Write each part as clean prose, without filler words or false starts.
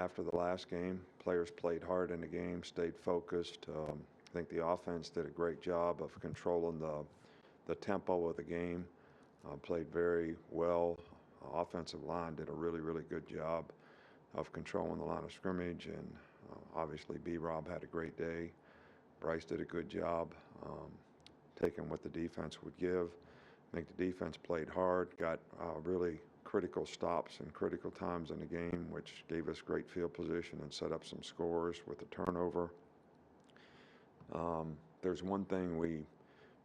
after the last game. Players played hard in the game, stayed focused. I think the offense did a great job of controlling the tempo of the game, played very well. Offensive line did a really good job of controlling the line of scrimmage, and obviously B-Rob had a great day. Bryce did a good job taking what the defense would give. I think the defense played hard, got really critical stops and critical times in the game, which gave us great field position and set up some scores with the turnover. There's one thing we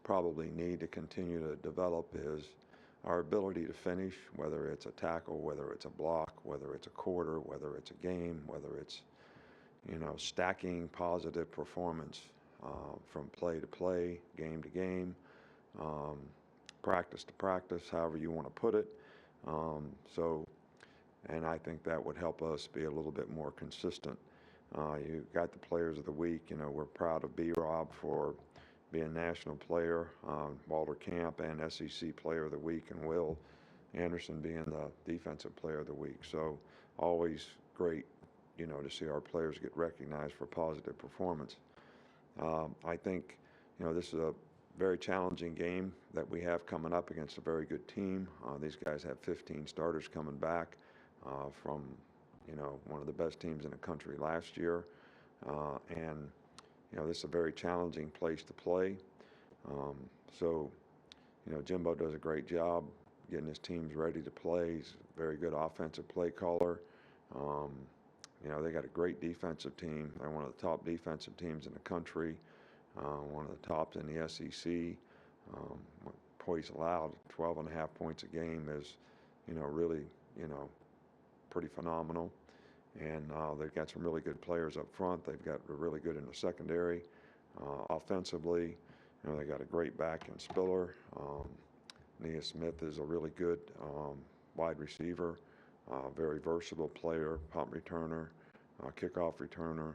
probably need to continue to develop is our ability to finish, whether it's a tackle, whether it's a block, whether it's a quarter, whether it's a game, whether it's, stacking positive performance from play to play, game to game, practice to practice, however you want to put it. And I think that would help us be a little bit more consistent. You got the players of the week. We're proud of B-Rob for being national player, Walter Camp and SEC player of the week, and Will Anderson being the defensive player of the week. So always great, to see our players get recognized for positive performance. I think, this is a very challenging game that we have coming up against a very good team. These guys have 15 starters coming back from, one of the best teams in the country last year. And this is a very challenging place to play. So, Jimbo does a great job getting his teams ready to play. He's a very good offensive play caller. They got a great defensive team. They're one of the top defensive teams in the country, one of the tops in the SEC. Points allowed, 12.5 points a game is, really, pretty phenomenal. And they've got some really good players up front. They've got really good in the secondary. Offensively, they got a great back in Spiller. Nia Smith is a really good wide receiver, very versatile player, punt returner, kickoff returner,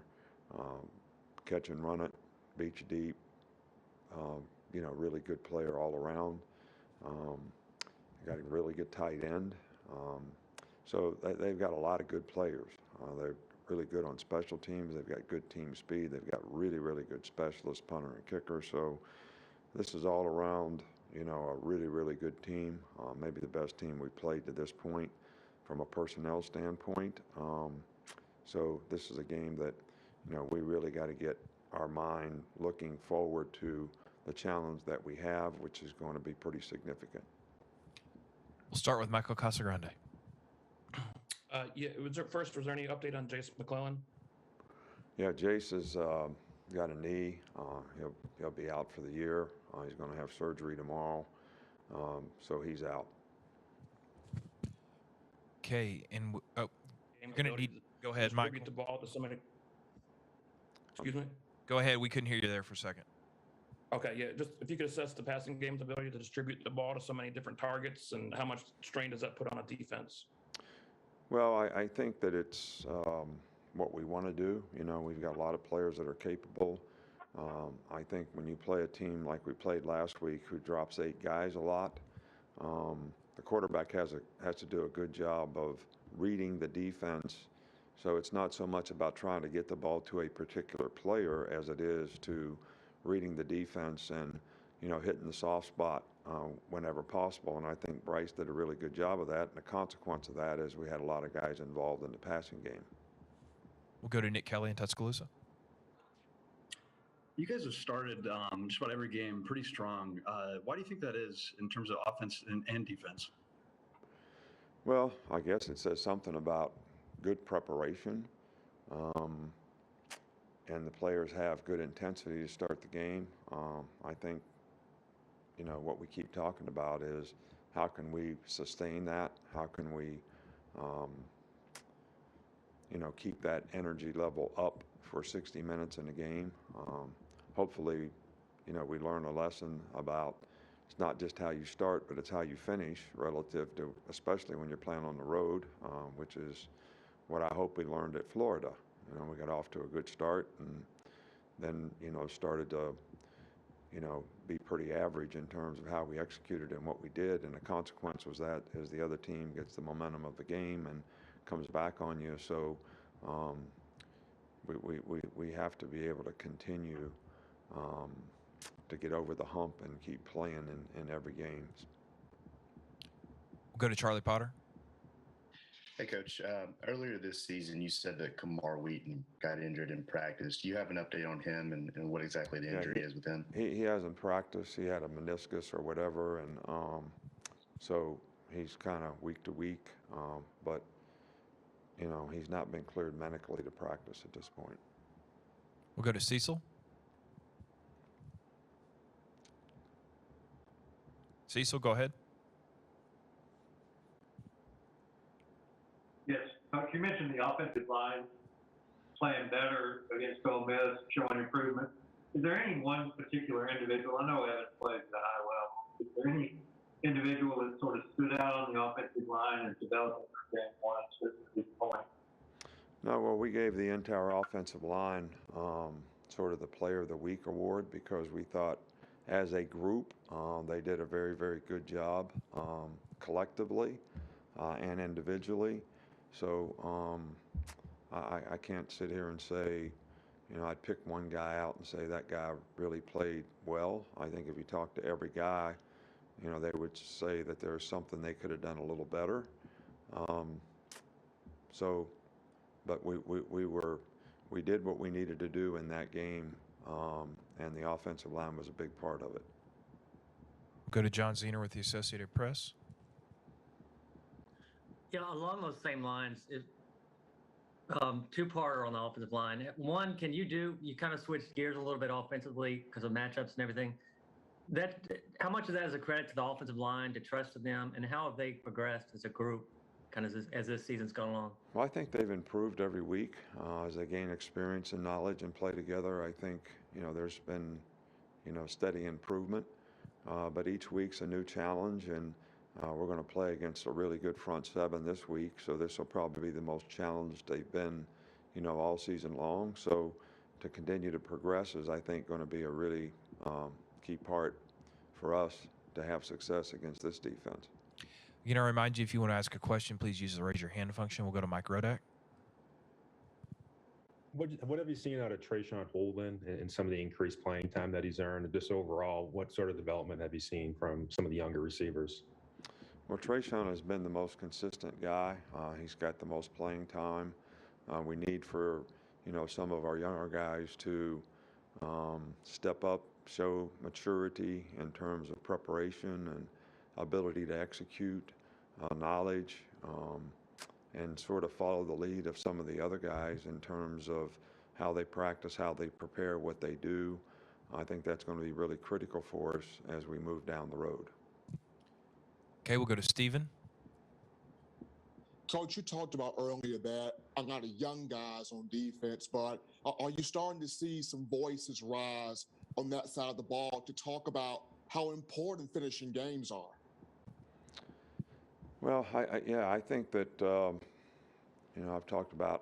catch and run it, beat you deep. Really good player all around. Got a really good tight end. So they've got a lot of good players. They're really good on special teams. They've got good team speed. They've got really good specialists, punter and kicker. So this is all around, a really good team. Maybe the best team we've played to this point from a personnel standpoint. So this is a game that, we really got to get our mind looking forward to the challenge that we have, which is going to be pretty significant. We'll start with Michael Casagrande. Was there any update on Jace McClellan? Yeah, Jace has got a knee. He'll be out for the year. He's going to have surgery tomorrow, so he's out. Okay, and I'm going to need. Go ahead, Mike. The ball to somebody. Excuse me. Go ahead. We couldn't hear you there for a second. Okay, yeah. Just if you could assess the passing game's ability to distribute the ball to so many different targets, and how much strain does that put on a defense? Well, I think that it's what we want to do. We've got a lot of players that are capable. I think when you play a team like we played last week, who drops 8 guys a lot, the quarterback has to do a good job of reading the defense. So it's not so much about trying to get the ball to a particular player as it is to reading the defense and, hitting the soft spot whenever possible. And I think Bryce did a really good job of that. And the consequence of that is we had a lot of guys involved in the passing game. We'll go to Nick Kelly in Tuscaloosa. You guys have started just about every game pretty strong. Why do you think that is in terms of offense and defense? Well, I guess it says something about good preparation. And the players have good intensity to start the game. I think, what we keep talking about is how can we sustain that? How can we, keep that energy level up for 60 minutes in a game? Hopefully, we learn a lesson about it's not just how you start, but it's how you finish relative to, especially when you're playing on the road, which is what I hope we learned at Florida. We got off to a good start and then, started to, be pretty average in terms of how we executed and what we did. And the consequence was that as the other team gets the momentum of the game and comes back on you. So um, we have to be able to continue um, to get over the hump and keep playing in every game. We'll go to Charlie Potter. Hey, Coach. Earlier this season, you said that Kamar Wheaton got injured in practice. Do you have an update on him and what exactly the injury is with him? He hasn't practiced. He had a meniscus or whatever, and so he's kind of week to week. But you know, he's not been cleared medically to practice at this point. We'll go to Cecil. Cecil, go ahead. Yes, Coach, you mentioned the offensive line playing better against Ole Miss, showing improvement. Is there any one particular individual? I know Evans plays at a high level. Is there any individual that sort of stood out on the offensive line and developed from game one to this point? No, well, we gave the entire offensive line sort of the Player of the Week award because we thought, as a group, they did a very, very good job collectively and individually. So I can't sit here and say, you know, I'd pick one guy out and say that guy really played well. I think if you talk to every guy, you know, they would say that there's something they could have done a little better. But we did what we needed to do in that game, and the offensive line was a big part of it. We'll go to John Zener with the Associated Press. Yeah, along those same lines, two-parter on the offensive line. One, you kind of switched gears a little bit offensively because of matchups and everything. How much of that is a credit to the offensive line, to trust in them, and how have they progressed as a group kind of as this season's gone along? Well, I think they've improved every week as they gain experience and knowledge and play together. I think, you know, there's been, you know, steady improvement, but each week's a new challenge, and we're going to play against a really good front seven this week, so this will probably be the most challenged they've been, you know, all season long. So to continue to progress is, I think, going to be a really key part for us to have success against this defense. Again, I remind you, if you want to ask a question, please use the raise your hand function. We'll go to Mike Rodak. What have you seen out of Trayshawn Holden and some of the increased playing time that he's earned? And just overall, what sort of development have you seen from some of the younger receivers? Well, Trayshawn has been the most consistent guy. He's got the most playing time. We need for, you know, some of our younger guys to step up, show maturity in terms of preparation and ability to execute, knowledge, and sort of follow the lead of some of the other guys in terms of how they practice, how they prepare, what they do. I think that's going to be really critical for us as we move down the road. Okay, we'll go to Steven. Coach, you talked about earlier that a lot of young guys on defense, but are you starting to see some voices rise on that side of the ball to talk about how important finishing games are? Well, I think that, you know, I've talked about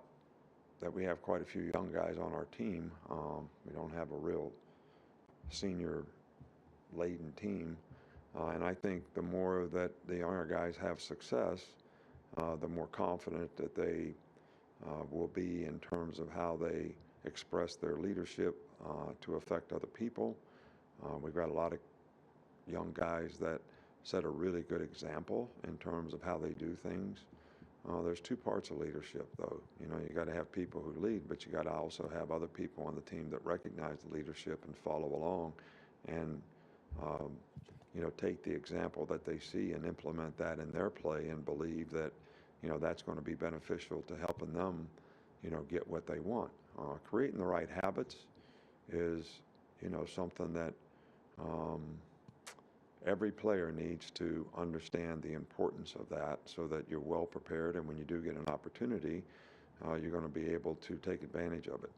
that we have quite a few young guys on our team. We don't have a real senior-laden team. And I think the more that the younger guys have success, the more confident that they will be in terms of how they express their leadership to affect other people. We've got a lot of young guys that set a really good example in terms of how they do things. There's two parts of leadership, though. You know, you got to have people who lead, but you got to also have other people on the team that recognize the leadership and follow along, and you know, take the example that they see and implement that in their play and believe that, you know, that's going to be beneficial to helping them, you know, get what they want. Creating the right habits is, you know, something that every player needs to understand the importance of that so that you're well prepared, and when you do get an opportunity, you're going to be able to take advantage of it.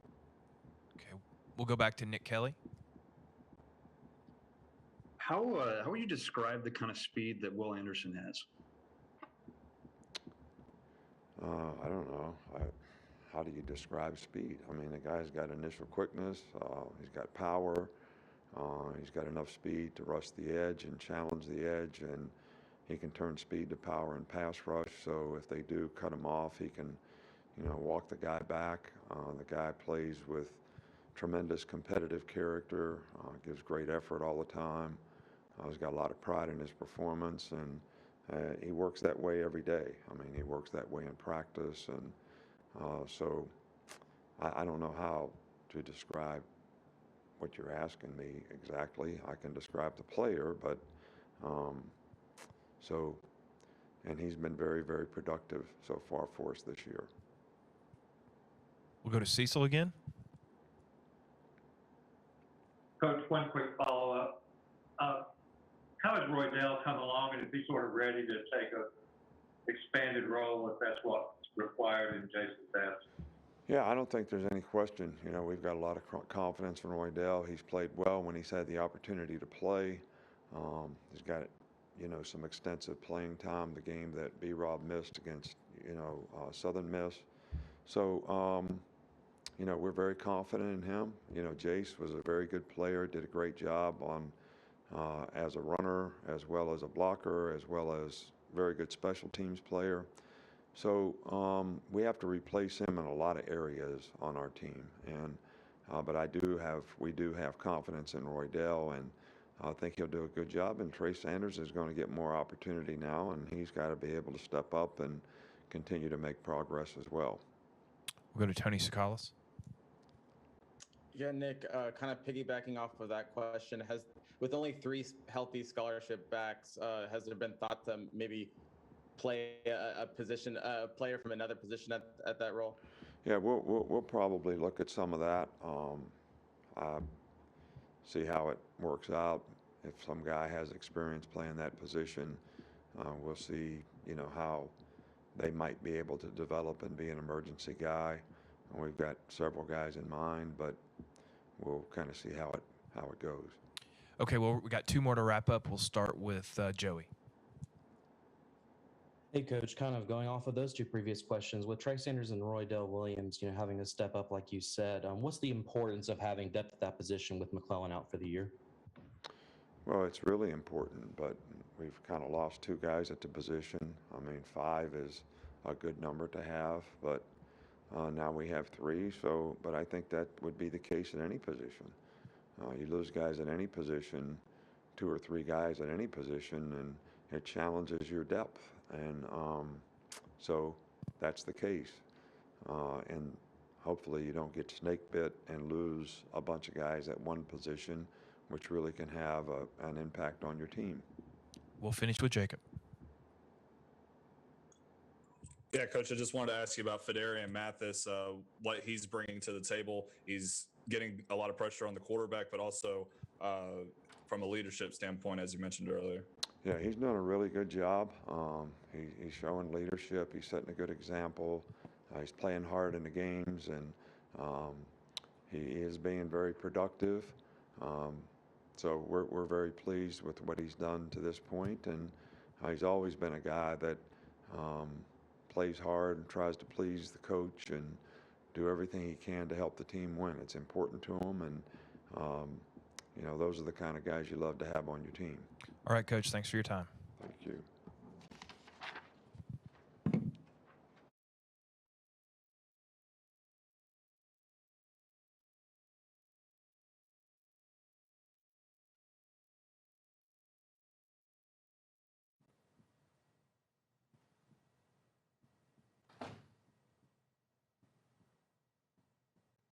Okay, we'll go back to Nick Kelly. How would you describe the kind of speed that Will Anderson has? I don't know. How do you describe speed? I mean, the guy's got initial quickness. He's got power. He's got enough speed to rush the edge and challenge the edge, and he can turn speed to power and pass rush. So if they do cut him off, he can, walk the guy back. The guy plays with tremendous competitive character, gives great effort all the time. He's got a lot of pride in his performance, and he works that way every day. I mean, he works that way in practice, and so I don't know how to describe what you're asking me exactly. I can describe the player, but and he's been very, very productive so far for us this year. We'll go to Cecil again. Coach, one quick follow-up. How has Roydell come along, and is he sort of ready to take a expanded role if that's what's required in Jason's absence? Yeah, I don't think there's any question. We've got a lot of confidence in Roydell. He's played well when he's had the opportunity to play. He's got, some extensive playing time. The game that B-Rob missed against, Southern Miss. So, we're very confident in him. Jace was a very good player, did a great job on as a runner, as well as a blocker, as well as very good special teams player. So we have to replace him in a lot of areas on our team, and but we do have confidence in Roydell, and I think he'll do a good job. And Trey Sanders is going to get more opportunity now, and he's got to be able to step up and continue to make progress as well. We'll go to Tony Sakalas. Yeah, Nick, kind of piggybacking off of that question, with only 3 healthy scholarship backs, has there been thought to maybe play a player from another position at that role? Yeah, we'll probably look at some of that. See how it works out. If some guy has experience playing that position, we'll see, how they might be able to develop and be an emergency guy. And we've got several guys in mind, but we'll kind of see how it goes. Okay, well, we got 2 more to wrap up. We'll start with Joey. Hey, Coach, kind of going off of those 2 previous questions, with Trey Sanders and Roydell Williams, having to step up like you said, what's the importance of having depth at that position with McClellan out for the year? Well, it's really important, but we've kind of lost 2 guys at the position. I mean, 5 is a good number to have, but now we have 3. But I think that would be the case at any position. You lose guys at any position, 2 or 3 guys at any position, and it challenges your depth. And so that's the case. And hopefully you don't get snake bit and lose a bunch of guys at one position, which really can have an impact on your team. We'll finish with Jacob. Yeah, Coach, I just wanted to ask you about Fedarian Mathis, what he's bringing to the table. He's getting a lot of pressure on the quarterback, but also from a leadership standpoint, as you mentioned earlier. Yeah, he's doing a really good job. He's showing leadership. He's setting a good example. He's playing hard in the games, and he is being very productive. So we're very pleased with what he's done to this point, and he's always been a guy that plays hard and tries to please the coach and do everything he can to help the team win. It's important to him, and those are the kind of guys you love to have on your team. All right, Coach, thanks for your time. Thank you.